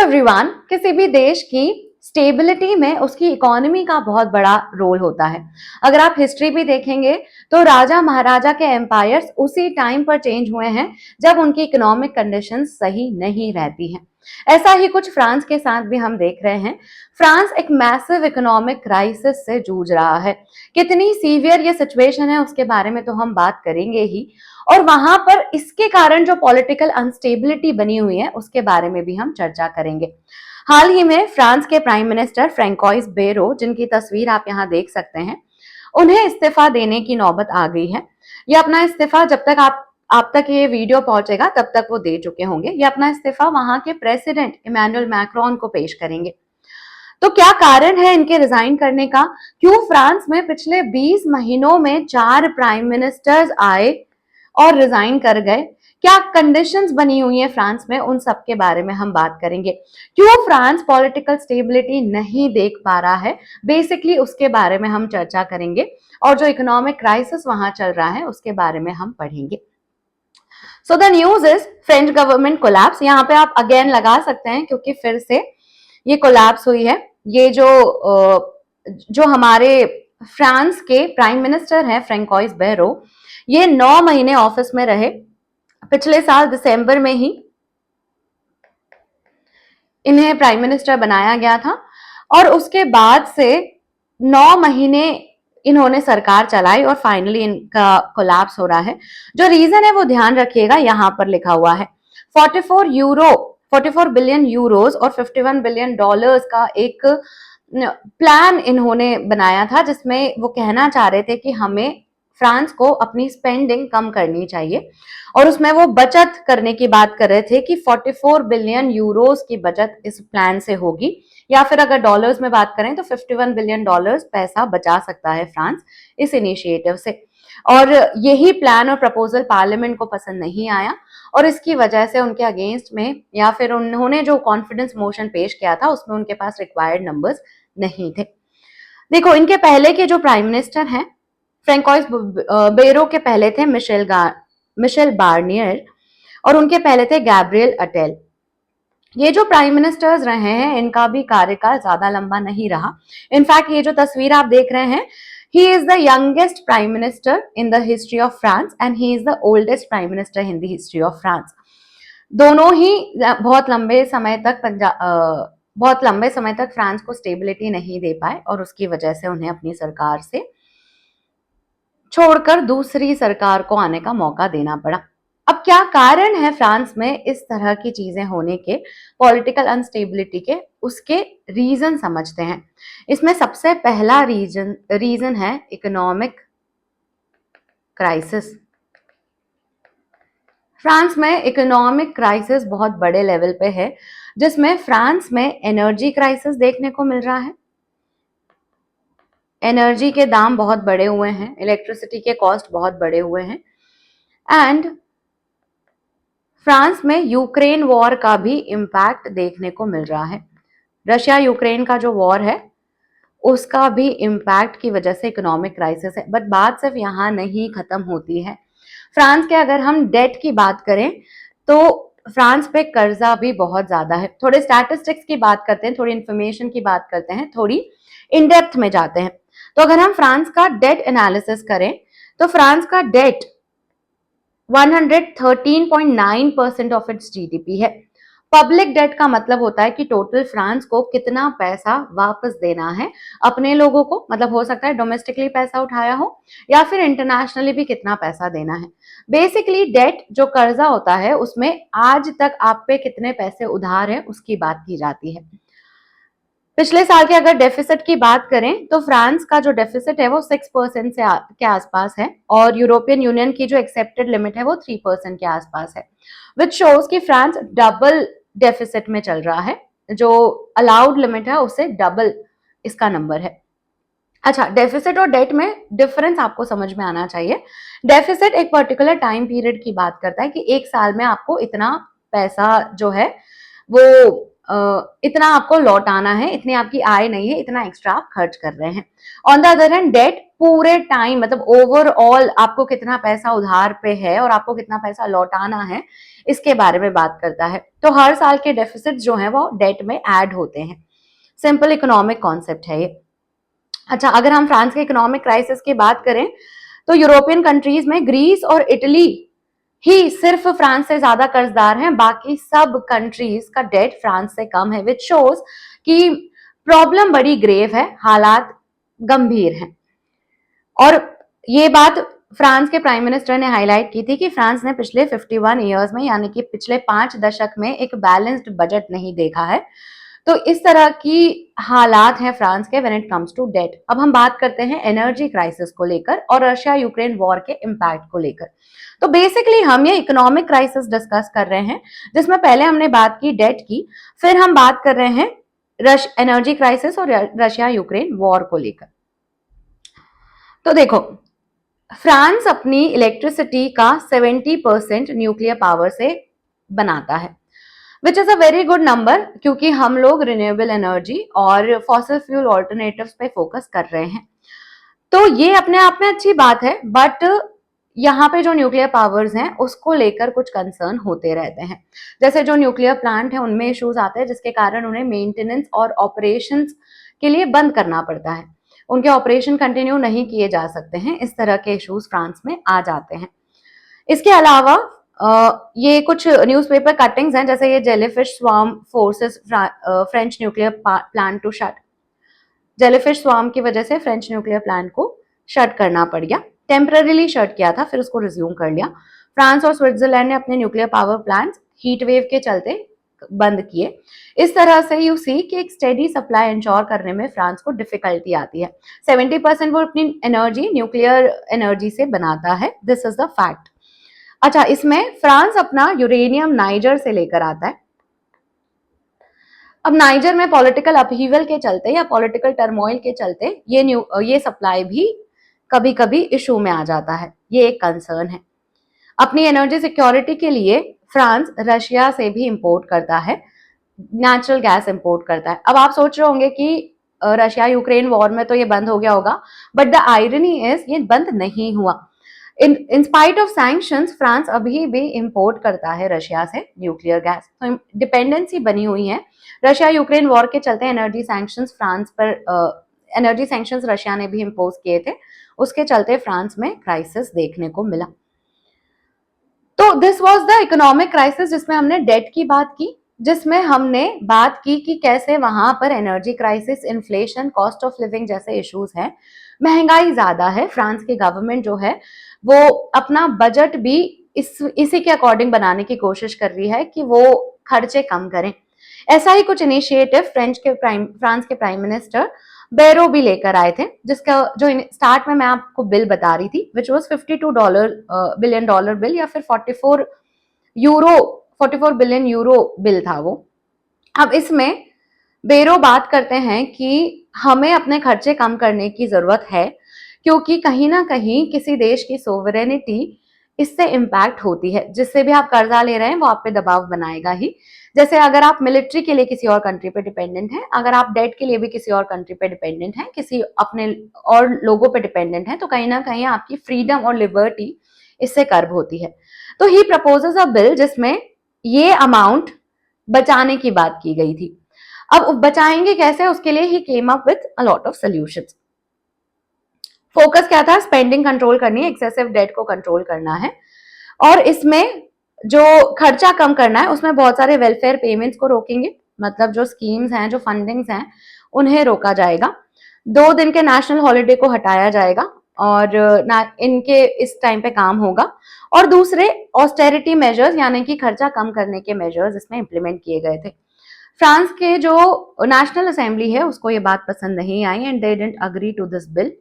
Everyone, किसी भी देश की स्टेबिलिटी में उसकी इकोनॉमी का बहुत बड़ा रोल होता है। अगर आप हिस्ट्री भी देखेंगे तो राजा महाराजा के एम्पायर्स उसी टाइम पर चेंज हुए हैं जब उनकी इकोनॉमिक कंडीशंस सही नहीं रहती हैं। ऐसा ही कुछ फ्रांस के साथ भी हम देख रहे हैं। फ्रांस एक मैसिव इकोनॉमिक क्राइसिस से जूझ रहा है। कितनी सीवियर ये सिचुएशन है उसके बारे में तो हम बात करेंगे ही, और वहां पर इसके कारण जो पॉलिटिकल अनस्टेबिलिटी बनी हुई है उसके बारे में भी हम चर्चा करेंगे। हाल ही में फ्रांस के प्राइम मिनिस्टर फ्रैंकोइस बेरो, जिनकी तस्वीर आप यहाँ देख सकते हैं, उन्हें इस्तीफा देने की नौबत आ गई है। ये अपना इस्तीफा जब तक आप तक ये वीडियो पहुंचेगा तब तक वो दे चुके होंगे। ये अपना इस्तीफा वहां के प्रेसिडेंट इमैनुअल मैक्रोन को पेश करेंगे। तो क्या कारण है इनके रिजाइन करने का? क्यों फ्रांस में पिछले 20 महीनों में 4 प्राइम मिनिस्टर्स आए और रिजाइन कर गए? क्या कंडीशंस बनी हुई है फ्रांस में, उन सब के बारे में हम बात करेंगे। क्यों फ्रांस पॉलिटिकल स्टेबिलिटी नहीं देख पा रहा है, बेसिकली उसके बारे में हम चर्चा करेंगे। और जो इकोनॉमिक क्राइसिस वहां चल रहा है उसके बारे में हम पढ़ेंगे। So the news is French government collapse. यहाँ पे आप अगेन लगा सकते हैं क्योंकि फिर से ये कोलैप्स हुई है। ये जो हमारे फ्रांस के प्राइम मिनिस्टर हैं फ्रैंकोइस बेरो, ये 9 महीने ऑफिस में रहे। पिछले साल दिसंबर में ही इन्हें प्राइम मिनिस्टर बनाया गया था और उसके बाद से 9 महीने इन्होंने सरकार चलाई और फाइनली इनका कोलैप्स हो रहा है। जो रीजन है वो ध्यान रखिएगा, यहां पर लिखा हुआ है 44 बिलियन यूरोस और 51 बिलियन डॉलर्स का एक प्लान इन्होंने बनाया था, जिसमें वो कहना चाह रहे थे कि हमें फ्रांस को अपनी स्पेंडिंग कम करनी चाहिए। और उसमें वो बचत करने की बात कर रहे थे कि 44 बिलियन यूरोस की बचत इस प्लान से होगी, या फिर अगर डॉलर्स में बात करें तो 51 बिलियन डॉलर्स पैसा बचा सकता है फ्रांस इस इनिशिएटिव से। और यही प्लान और प्रपोजल पार्लियामेंट को पसंद नहीं आया और इसकी वजह से उनके अगेंस्ट में, या फिर उन्होंने जो कॉन्फिडेंस मोशन पेश किया था उसमें उनके पास रिक्वायर्ड नंबर्स नहीं थे। देखो, इनके पहले के जो प्राइम मिनिस्टर हैं फ्रैंकोइस बेरो के पहले थे मिशेल बार्नियर और उनके पहले थे गैब्रियल अटेल। ये जो प्राइम मिनिस्टर्स रहे हैं इनका भी कार्यकाल ज्यादा लंबा नहीं रहा। इनफैक्ट ये जो तस्वीर आप देख रहे हैं, he is the youngest prime minister in the history of France and he is the oldest prime minister in the history of France। दोनों ही बहुत लंबे समय तक फ्रांस को स्टेबिलिटी नहीं दे पाए और उसकी वजह से उन्हें अपनी सरकार से छोड़कर दूसरी सरकार को आने का मौका देना पड़ा। अब क्या कारण है फ्रांस में इस तरह की चीजें होने के, पॉलिटिकल अनस्टेबिलिटी के? उसके रीजन समझते हैं। इसमें सबसे पहला रीजन है इकोनॉमिक क्राइसिस। फ्रांस में इकोनॉमिक क्राइसिस बहुत बड़े लेवल पे है, जिसमें फ्रांस में एनर्जी क्राइसिस देखने को मिल रहा है। एनर्जी के दाम बहुत बढ़े हुए हैं, इलेक्ट्रिसिटी के कॉस्ट बहुत बढ़े हुए हैं। एंड फ्रांस में यूक्रेन वॉर का भी इम्पैक्ट देखने को मिल रहा है। रशिया यूक्रेन का जो वॉर है उसका भी इम्पैक्ट की वजह से इकोनॉमिक क्राइसिस है। बट बात सिर्फ यहाँ नहीं खत्म होती है। फ्रांस के अगर हम डेट की बात करें तो फ्रांस पे कर्जा भी बहुत ज्यादा है। थोड़े स्टैटिस्टिक्स की बात करते हैं, थोड़ी इंफॉर्मेशन की बात करते हैं, थोड़ी इन डेप्थ में जाते हैं। तो अगर हम फ्रांस का डेट एनालिसिस करें तो फ्रांस का डेट 113.9% ऑफ इट्स जीडीपी है। पब्लिक डेट का मतलब होता है कि टोटल फ्रांस को कितना पैसा वापस देना है अपने लोगों को, मतलब हो सकता है डोमेस्टिकली पैसा उठाया हो या फिर इंटरनेशनली भी कितना पैसा देना है। बेसिकली डेट जो कर्जा होता है उसमें आज तक आप पे कितने पैसे उधार है उसकी बात की जाती है। पिछले साल के अगर डेफिसिट की बात करें तो फ्रांस का जो डेफिसिट है वो 6% के आसपास है और यूरोपियन यूनियन की जो एक्सेप्टेड लिमिट है वो 3% के आसपास है, विच शोज कि फ्रांस डबल डेफिसिट में चल रहा है। जो अलाउड लिमिट है उससे डबल इसका नंबर है। अच्छा, डेफिसिट और डेट में डिफरेंस आपको समझ में आना चाहिए। डेफिसिट एक पर्टिकुलर टाइम पीरियड की बात करता है कि एक साल में आपको इतना पैसा जो है वो इतना आपको लौटाना है, इतनी आपकी आय नहीं है, इतना एक्स्ट्रा आप खर्च कर रहे हैं। On the other hand debt पूरे टाइम मतलब ओवरऑल आपको कितना पैसा उधार पे है और आपको कितना पैसा लौटाना है, इसके बारे में बात करता है। तो हर साल के डेफिसिट जो है वो डेट में ऐड होते हैं। सिंपल इकोनॉमिक कॉन्सेप्ट है ये। अच्छा, अगर हम फ्रांस के इकोनॉमिक क्राइसिस की बात करें तो यूरोपियन कंट्रीज में ग्रीस और इटली ही सिर्फ फ्रांस से ज्यादा कर्जदार हैं, बाकी सब कंट्रीज का डेट फ्रांस से कम है, विच शोज कि प्रॉब्लम बड़ी ग्रेव है, हालात गंभीर हैं। और ये बात फ्रांस के प्राइम मिनिस्टर ने हाईलाइट की थी कि फ्रांस ने पिछले 51 ईयर्स में यानी कि पिछले 5 दशक में एक बैलेंस्ड बजट नहीं देखा है। तो इस तरह की हालात हैं फ्रांस के when it comes to debt. अब हम बात करते हैं एनर्जी क्राइसिस को लेकर और रशिया यूक्रेन वॉर के इम्पैक्ट को लेकर। तो बेसिकली हम ये इकोनॉमिक क्राइसिस डिस्कस कर रहे हैं, जिसमें पहले हमने बात की डेट की, फिर हम बात कर रहे हैं एनर्जी क्राइसिस और रशिया यूक्रेन वॉर को लेकर। तो देखो, फ्रांस अपनी इलेक्ट्रिसिटी का 70% न्यूक्लियर पावर से बनाता है, which is a very good number, क्योंकि हम लोग रिन्यूएबल एनर्जी और फॉसिल फ्यूल ऑल्टरनेटिव्स पे फोकस कर रहे हैं। तो ये अपने आप में अच्छी बात है, बट यहाँ पे जो न्यूक्लियर पावर्स हैं उसको लेकर कुछ कंसर्न होते रहते हैं। जैसे जो न्यूक्लियर प्लांट है उनमें इश्यूज आते हैं, जिसके कारण उन्हें मेंटेनेंस और ऑपरेशंस के लिए बंद करना पड़ता है, उनके ऑपरेशन कंटिन्यू नहीं किए जा सकते हैं। इस तरह के इश्यूज फ्रांस में आ जाते हैं। इसके अलावा ये कुछ न्यूज़पेपर कटिंग्स हैं, जैसे ये jellyfish swarm forces French nuclear plant to shut. Jellyfish swarm की वजह से फ्रेंच न्यूक्लियर प्लांट को शट करना पड़ गया, टेम्पररीली शट किया था, फिर उसको रिज्यूम कर लिया। फ्रांस और स्विट्जरलैंड ने अपने nuclear power plants heat wave के चलते बंद किए। इस तरह से यू सी कि एक स्टेडी सप्लाई इंश्योर करने में फ्रांस को डिफिकल्टी आती है। 70% वो अपनी एनर्जी न्यूक्लियर एनर्जी से बनाता है, दिस इज द फैक्ट। अच्छा, इसमें फ्रांस अपना यूरेनियम नाइजर से लेकर आता है। अब नाइजर में पॉलिटिकल अपहीवल के चलते या पॉलिटिकल टर्मोइल के चलते ये सप्लाई भी कभी कभी इशू में आ जाता है, ये एक कंसर्न है। अपनी एनर्जी सिक्योरिटी के लिए फ्रांस रशिया से भी इंपोर्ट करता है, नेचुरल गैस इंपोर्ट करता है। अब आप सोच रहे होंगे कि रशिया यूक्रेन वॉर में तो ये बंद हो गया होगा, बट द आयरनी इज ये बंद नहीं हुआ। In spite of sanctions France अभी भी इंपोर्ट करता है रशिया से न्यूक्लियर गैस, तो डिपेंडेंसी बनी हुई है। रशिया यूक्रेन वॉर के चलते एनर्जी सैंक्शंस फ्रांस पर एनर्जी सैंक्शंस रशिया ने भी इंपोज किए थे, उसके चलते फ्रांस में क्राइसिस देखने को मिला। तो this was the economic crisis, जिसमें हमने डेट की बात की, जिसमें हमने बात की कि कैसे वहां पर energy crisis, inflation, cost of living जैसे इश्यूज हैं, महंगाई ज्यादा है। फ्रांस की गवर्नमेंट जो है वो अपना बजट भी इसी के अकॉर्डिंग बनाने की कोशिश कर रही है कि वो खर्चे कम करें। ऐसा ही कुछ इनिशिएटिव फ्रांस के प्राइम मिनिस्टर बेरो भी लेकर आए थे, जिसका जो स्टार्ट में मैं आपको बिल बता रही थी, विच वॉज $52 बिलियन बिल या फिर 44 बिलियन यूरो बिल था वो। अब इसमें बेरो बात करते हैं कि हमें अपने खर्चे कम करने की जरूरत है, क्योंकि कहीं ना कहीं किसी देश की सोवरेनिटी इससे इम्पैक्ट होती है। जिससे भी आप कर्जा ले रहे हैं वो आप पे दबाव बनाएगा ही। जैसे अगर आप मिलिट्री के लिए किसी और कंट्री पे डिपेंडेंट हैं, अगर आप डेट के लिए भी किसी और कंट्री पे डिपेंडेंट हैं, किसी अपने और लोगों पे डिपेंडेंट हैं, तो कहीं ना कहीं आपकी फ्रीडम और लिबर्टी इससे कर्ब होती है। तो ही प्रपोजेस अ बिल जिसमें ये अमाउंट बचाने की बात की गई थी। अब बचाएंगे कैसे, उसके लिए ही came up with a lot of solutions. Focus क्या था, स्पेंडिंग कंट्रोल करनी है, एक्सेसिव डेट को कंट्रोल करना है, और इसमें जो खर्चा कम करना है उसमें बहुत सारे वेलफेयर पेमेंट्स को रोकेंगे, मतलब जो स्कीम्स हैं, जो फंडिंग्स हैं, उन्हें रोका जाएगा। 2 दिन के नेशनल हॉलिडे को हटाया जाएगा और इनके इस टाइम पे काम होगा। और दूसरे ऑस्टेरिटी मेजर्स यानी कि खर्चा कम करने के मेजर्स इसमें इंप्लीमेंट किए गए थे। फ्रांस के जो नेशनल असेंबली है उसको ये बात पसंद नहीं आई and they didn't agree to this bill.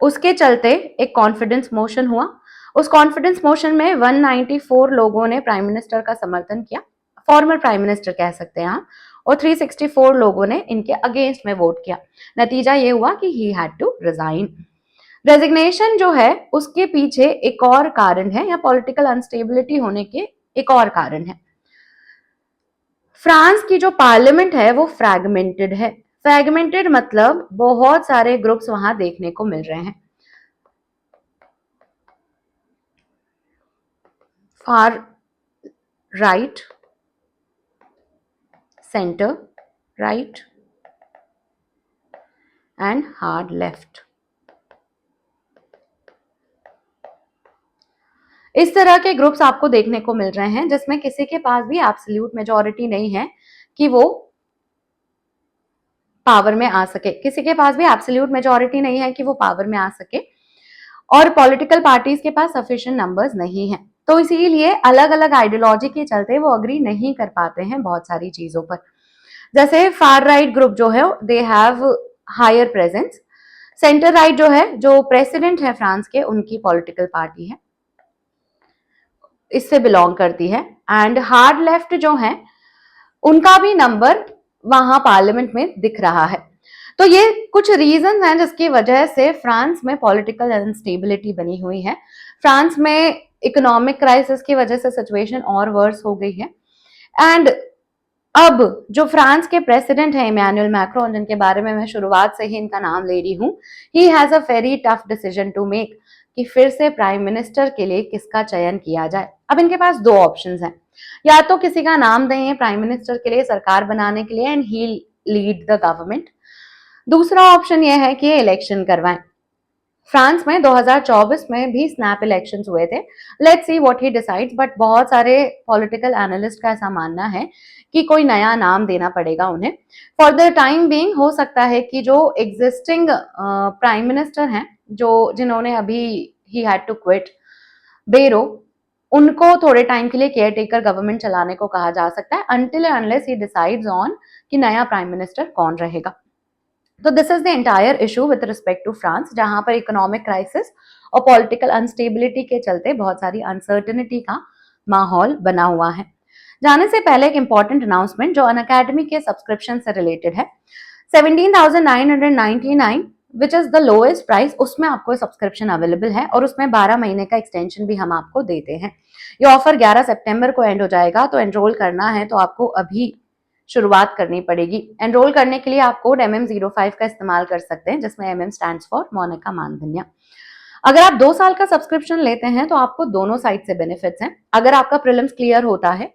उसके चलते एक कॉन्फिडेंस मोशन हुआ। उस कॉन्फिडेंस मोशन में 194 लोगों ने प्राइम मिनिस्टर का समर्थन किया, फॉर्मर प्राइम मिनिस्टर कह सकते हैं आप, और 364 लोगों ने इनके अगेंस्ट में वोट किया। नतीजा ये हुआ कि he had to resign. Resignation जो है उसके पीछे एक और कारण है, या पॉलिटिकल अनस्टेबिलिटी होने के एक और कारण है। फ्रांस की जो पार्लियामेंट है वो फ्रैगमेंटेड है। फ्रैगमेंटेड मतलब बहुत सारे ग्रुप्स वहां देखने को मिल रहे हैं। Far right, centre right and hard left. इस तरह के ग्रुप्स आपको देखने को मिल रहे हैं जिसमें किसी के पास भी एब्सोल्यूट मेजॉरिटी नहीं है कि वो पावर में आ सके, किसी के पास भी एब्सोल्यूट मेजॉरिटी नहीं है कि वो पावर में आ सके, और पॉलिटिकल पार्टीज के पास सफिशिएंट नंबर्स नहीं है। तो इसीलिए अलग अलग आइडियोलॉजी के चलते वो अग्री नहीं कर पाते हैं बहुत सारी चीजों पर। जैसे फार राइट ग्रुप जो है they have higher presence. Centre right जो है, जो प्रेसिडेंट है फ्रांस के, उनकी पॉलिटिकल पार्टी है, इससे बिलोंग करती है। एंड हार्ड लेफ्ट जो है उनका भी नंबर वहां पार्लियामेंट में दिख रहा है। तो ये कुछ रीजन हैं जिसकी वजह से फ्रांस में पॉलिटिकल अनस्टेबिलिटी बनी हुई है। फ्रांस में इकोनॉमिक क्राइसिस की वजह से सिचुएशन और वर्स हो गई है। एंड अब जो फ्रांस के प्रेसिडेंट है इमैनुअल मैक्रोन, जिनके बारे में मैं शुरुआत से ही इनका नाम ले रही हूँ, he has a very tough decision to make कि फिर से प्राइम मिनिस्टर के लिए किसका चयन किया जाए। अब इनके पास दो ऑप्शंस हैं, या तो किसी का नाम दें प्राइम मिनिस्टर के लिए, सरकार बनाने के लिए, and he lead the government. दूसरा ऑप्शन यह है कि इलेक्शन करवाएं। फ्रांस में 2024 में भी स्नैप इलेक्शंस हुए थे। Let's see what he decides, but बहुत सारे पॉलिटिकल एनालिस्ट का ऐसा मानना है कि कोई नया नाम देना पड़ेगा उन्हें। फॉर द टाइम बीइंग हो सकता है कि जो एग्जिस्टिंग प्राइम मिनिस्टर हैं, जो जिन्होंने अभी ही हैड टू क्विट, बेरो, उनको थोड़े टाइम के लिए केयर टेकर गवर्नमेंट चलाने को कहा जा सकता है, until unless he decides on कि नया प्राइम मिनिस्टर कौन रहेगा। तो this is the entire issue with respect to France, जहां पर इकोनॉमिक क्राइसिस और पॉलिटिकल अनस्टेबिलिटी के चलते बहुत सारी अनसर्टेनिटी का माहौल बना हुआ है। जाने से पहले एक इंपॉर्टेंट अनाउंसमेंट जो अनअकैडमी के सब्सक्रिप्शन से रिलेटेड है। 17,999 which is the lowest price, उसमें आपको सब्सक्रिप्शन अवेलेबल है और उसमें 12 महीने का एक्सटेंशन भी हम आपको देते हैं। ये ऑफर 11 सितंबर को एंड हो जाएगा, तो एनरोल करना है तो आपको अभी शुरुआत करनी पड़ेगी। एनरोल करने के लिए आप कोड MM05 का इस्तेमाल कर सकते हैं, जिसमें MM स्टैंड्स फॉर मोनिका मानधन्या। अगर आप 2 साल का सब्सक्रिप्शन लेते हैं तो आपको दोनों साइड से बेनिफिट्स हैं। अगर आपका प्रीलिम्स क्लियर होता है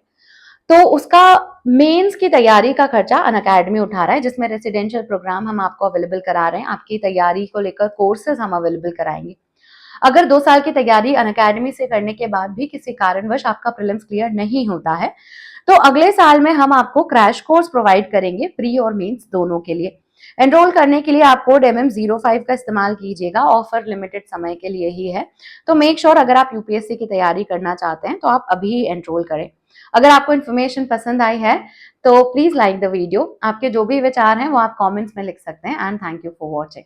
तो उसका मेंस की तैयारी का खर्चा अनअकैडमी उठा रहा है, जिसमें रेसिडेंशियल प्रोग्राम हम आपको अवेलेबल करा रहे हैं, आपकी तैयारी को लेकर कोर्सेज हम अवेलेबल कराएंगे। अगर 2 साल की तैयारी अनअकैडमी से करने के बाद भी किसी कारणवश आपका प्रीलिम्स क्लियर नहीं होता है तो अगले साल में हम आपको क्रैश कोर्स प्रोवाइड करेंगे, प्री और मेंस दोनों के लिए। एनरोल करने के लिए आप कोड MM05 का इस्तेमाल कीजिएगा, ऑफर लिमिटेड समय के लिए ही है। तो मेक श्योर अगर आप यूपीएससी की तैयारी करना चाहते हैं तो आप अभी एनरोल करें। अगर आपको इन्फॉर्मेशन पसंद आई है तो प्लीज लाइक द वीडियो। आपके जो भी विचार हैं वो आप कमेंट्स में लिख सकते हैं। And thank you for watching.